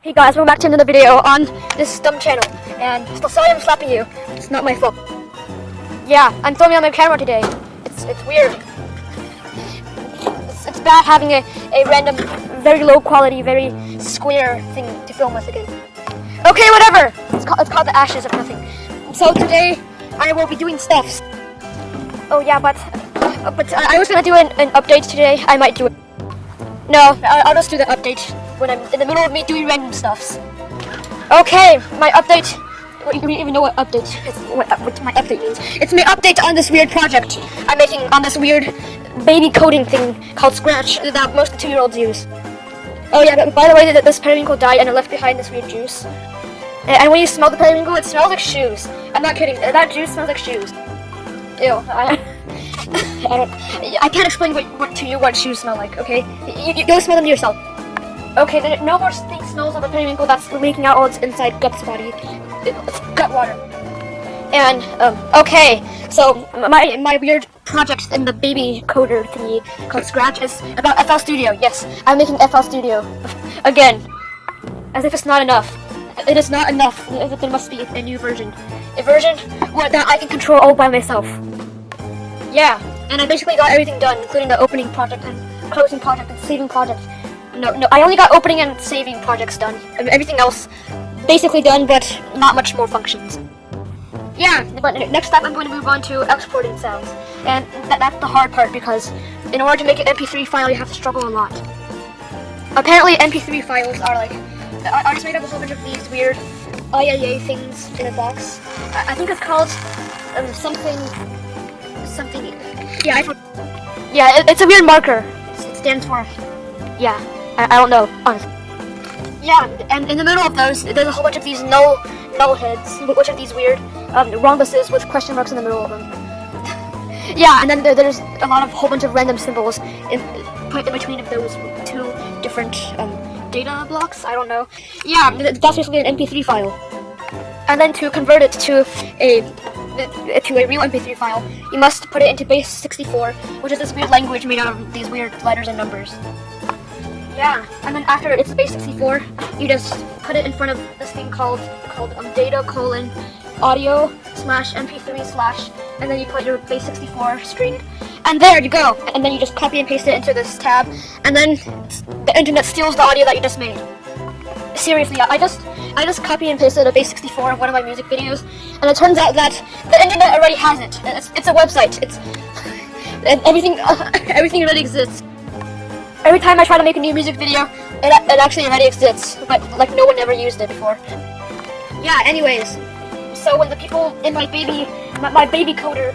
Hey guys, welcome back to another video on this dumb channel, and still sorry I'm slapping you. It's not my fault. Yeah, I'm filming on my camera today. It's weird. It's bad having a random, very low quality, very square thing to film with again. Okay, whatever. It's called the ashes of nothing. So today I will be doing stuffs. Oh yeah, but I was gonna do an update today. I might do it. No, I'll just do the update when I'm in the middle of me doing random stuffs. Okay, my update. You don't even know what update. What my update means. It's my update on this weird project I'm making on this weird baby coding thing called Scratch that most 2-year-olds use. Oh yeah, but by the way, this periwinkle died and it left behind this weird juice. And when you smell the periwinkle, it smells like shoes. I'm not kidding. That juice smells like shoes. Ew. I can't explain what shoes smell like, okay? You go smell them yourself. Okay, no more stink smells of a periwinkle that's leaking out all its inside guts body. It's gut water. And, okay, so my weird project in the baby coder thingy called Scratch is about FL Studio. Yes, I'm making FL Studio. Again. As if it's not enough. It is not enough. There must be a new version. A version that I can control all by myself. Yeah, and I basically got everything done, including the opening project and closing project and saving project. No, I only got opening and saving projects done. Everything else basically done, but not much more functions. Yeah, but next time I'm going to move on to exporting sounds. And that's the hard part, because in order to make an MP3 file, you have to struggle a lot. Apparently, MP3 files are just made up of a whole bunch of these weird IAA things in a box. I think it's called something. Yeah, it's a weird marker. It stands for. Yeah, I don't know, honestly. Yeah, and in the middle of those, there's a whole bunch of these null heads, which are these weird rhombuses with question marks in the middle of them. Yeah, and then there's a whole bunch of random symbols put in between of those two different data blocks. I don't know. Yeah, that's basically an MP3 file. And then to convert it to a real MP3 file, you must put it into base 64, which is this weird language made out of these weird letters and numbers. Yeah, and then after it's base 64, you just put it in front of this thing called data:audio/mp3/ and then you put your base 64 string, and there you go. And then you just copy and paste it into this tab, and then the internet steals the audio that you just made. Seriously, I just copy and pasted a base 64 of one of my music videos, and it turns out that the internet already has it. It's a website. Everything already exists. Every time I try to make a new music video, it actually already exists, but no one ever used it before. Yeah. Anyways, so when the people in my baby coder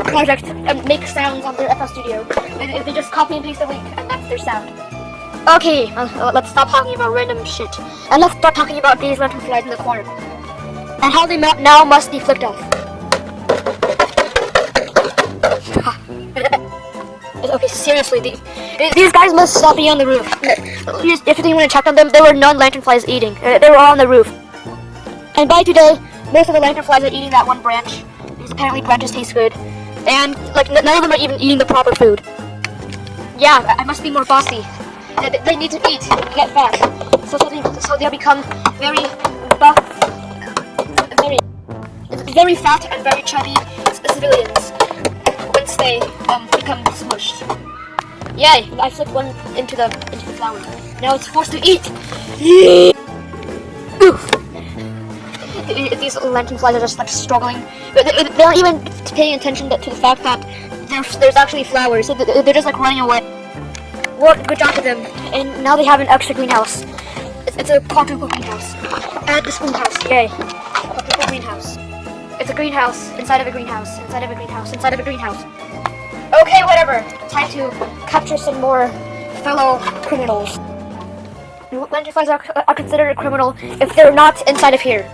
project make sounds on their FL Studio, they just copy and paste the link, and that's their sound. Okay, let's stop talking about random shit, and let's start talking about these lanternflies in the corner, and how they now must be flicked off. Okay, seriously, these guys must stop being on the roof. If you want to check on them, there were none lanternflies eating. They were all on the roof. And by today, most of the lanternflies are eating that one branch, because apparently branches taste good, and none of them are even eating the proper food. Yeah, I must be more bossy. They need to eat to get fat, so they'll become very buff, very fat and very chubby civilians once they become smushed. Yay! I flipped one into the flower. Now it's forced to eat. Oof. These lanternflies are just struggling. They aren't even paying attention to the fact that there's actually flowers. So they're just running away. Well, good job to them. And now they have an extra greenhouse. It's a quadruple greenhouse. Add this greenhouse. Yay. Quadruple greenhouse. It's a greenhouse inside of a greenhouse inside of a greenhouse inside of a greenhouse. Okay, whatever. Time to capture some more fellow criminals. Lanternflies are considered a criminal if they're not inside of here.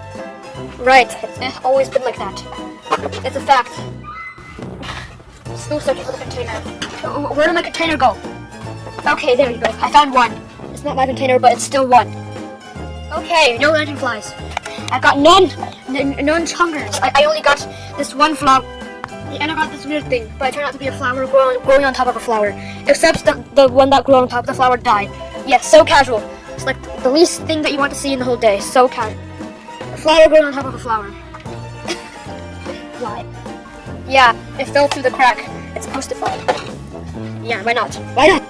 Right. It's always been like that. It's a fact. Still searching for the container. Where did my container go? Okay, there you go. I found one. It's not my container, but it's still one. Okay, no lanternflies. I got none chungers. I only got this one flower. And I got this weird thing, but it turned out to be a flower growing on top of a flower. Except the one that grew on top of the flower died. Yes, so casual. It's like the least thing that you want to see in the whole day. So casual. A flower growing on top of a flower. Fly. Yeah, it fell through the crack. It's supposed to fly. Yeah, why not? Why not?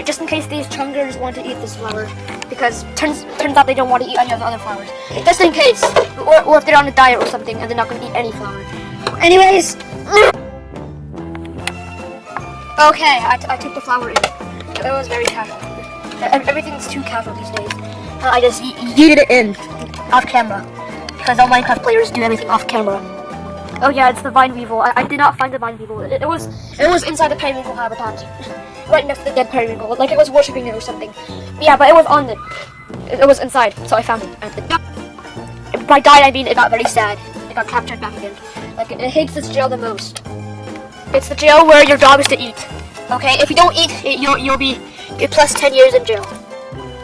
Just in case these chungers want to eat this flower, because turns out they don't want to eat any of the other flowers. Just in case, or if they're on a diet or something and they're not going to eat any flower. Anyways, okay, I took the flower in. It was very casual. Everything's too casual these days. I just yeeted it in off camera, because all Minecraft players do everything off camera. Oh yeah, it's the vine weevil. I did not find the vine weevil. It was inside the periwinkle habitat, right next to the dead periwinkle. Like it was worshipping it or something. Yeah, but it was on it. It was inside, so I found it. And by died, I mean it got very sad. It got captured back again. Like it hates this jail the most. It's the jail where your job is to eat. Okay, if you don't eat, you'll be plus 10 years in jail.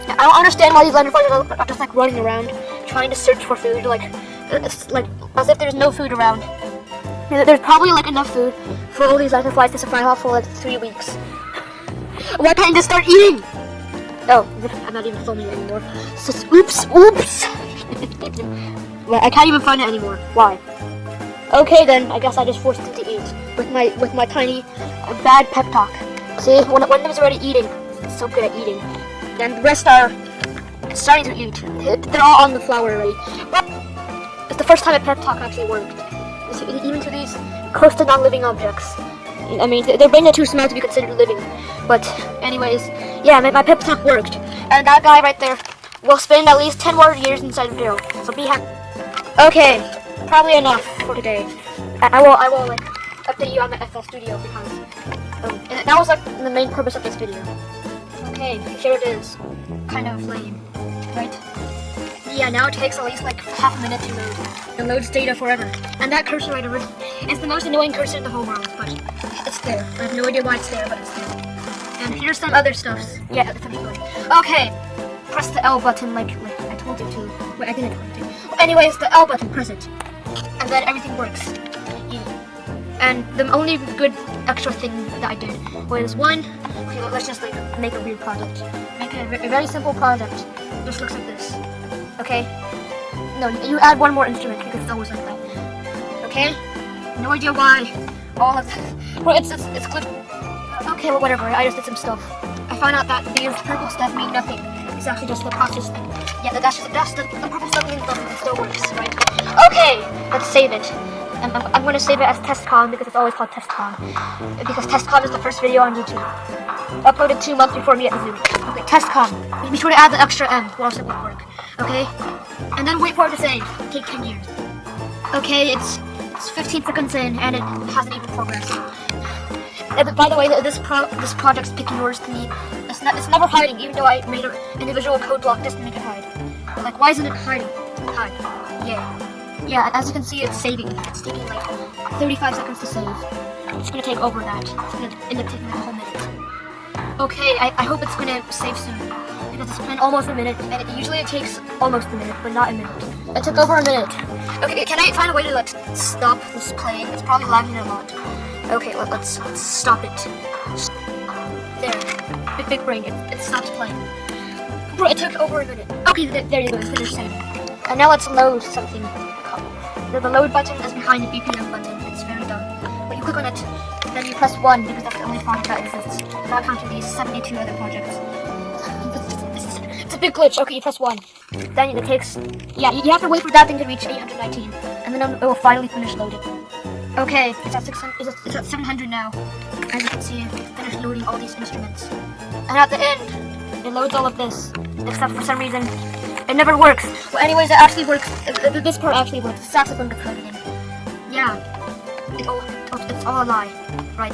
I don't understand why these lenderflies are just like running around, trying to search for food. Like it's like as if there's no food around. There's probably like enough food for all these lenderflies to survive off for like 3 weeks. Why can't you just start eating? Oh, I'm not even filming it anymore. So, oops. Well, I can't even find it anymore. Why? Okay then, I guess I just forced them to eat with my tiny bad pep talk. See, one of them is already eating. It's so good at eating. Then the rest are starting to eat. They're all on the flower already. It's the first time a pep talk actually worked. Even to these close to non-living objects. I mean, their brains are too small to be considered living. But anyways, yeah, my pep talk worked. And that guy right there will spend at least 10 more years inside of jail. So be happy. Okay, probably enough for today. I will like update you on the FL Studio because and that was like the main purpose of this video. Okay, here it is. Kind of lame, right? Yeah, now it takes at least like half a minute to load. It loads data forever. And that cursor right over is the most annoying cursor in the whole world, but it's there. I have no idea why it's there, but it's there. And here's some other stuffs. Yeah, the finish line. Okay, press the L button like I told you to. Wait, I didn't tell you to. Well, anyways, the L button, press it. And then everything works. Yeah. And the only good extra thing that I did was okay, let's just like make a weird project. Make a very simple project. Just looks like this. Okay? No, you add one more instrument because it's always like that. Okay? No idea why. All of this. Well, it's clip. Okay, well, whatever. I just did some stuff. I found out that these purple stuff mean nothing. It's actually just the process thing. Yeah, that's the purple stuff means nothing. It still works, right? Okay, let's save it. I'm going to save it as TestCon because it's always called TestCon. Because TestCon is the first video on YouTube. Uploaded 2 months before me at the zoo. Okay, TestCon. Be sure to add the extra M or else it won't work. Okay? And then wait for it to save. Take 10 years. Okay, it's 15 seconds in and it hasn't even progressed. And by the way, this project's picking yours to me. It's never hiding, even though I made an individual code block just to make it hide. Like, why isn't it hiding? Hide. Yeah, as you can see, it's saving. It's taking like 35 seconds to save. It's gonna take over that. It's gonna end up taking like a whole minute. Okay, I hope it's gonna save soon. Because it's been almost a minute, and usually it takes almost a minute, but not a minute. It took over a minute. Okay, can I find a way to like stop this playing? It's probably lagging a lot. Okay, let's stop it. There, big brain, it stopped playing. Bro, it took over a minute. Okay, there you go, it's finished saving. And now let's load something. The load button is behind the BPM button. It's very dumb. When you click on it, then you press 1 because that's the only project that exists. Not counting these 72 other projects. It's a big glitch. Okay, you press 1. Then it takes... Yeah, you have to wait for that thing to reach 819. And then it will finally finish loading. Okay, it's at 700 now. As you can see, it finished loading all these instruments. And at the end, it loads all of this. Except for some reason, it never works. Well, anyways, it actually works. This part actually works. The saxophone gets loaded in. Yeah. It's all a lie. Right.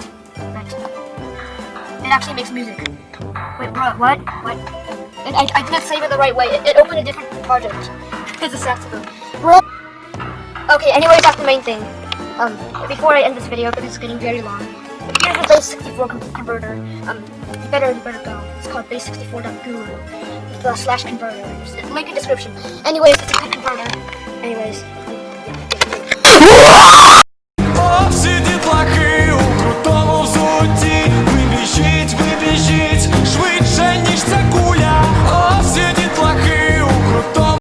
It actually makes music. Wait, bro, what? I didn't save it the right way. It opened a different project. It's a saxophone. Bro. Okay, anyways, that's the main thing. Before I end this video, because it's getting very long, here's the base 64 converter. You better go. It's called base64.guru. /converter. Link in description. Anyways, it's a good converter. Anyways.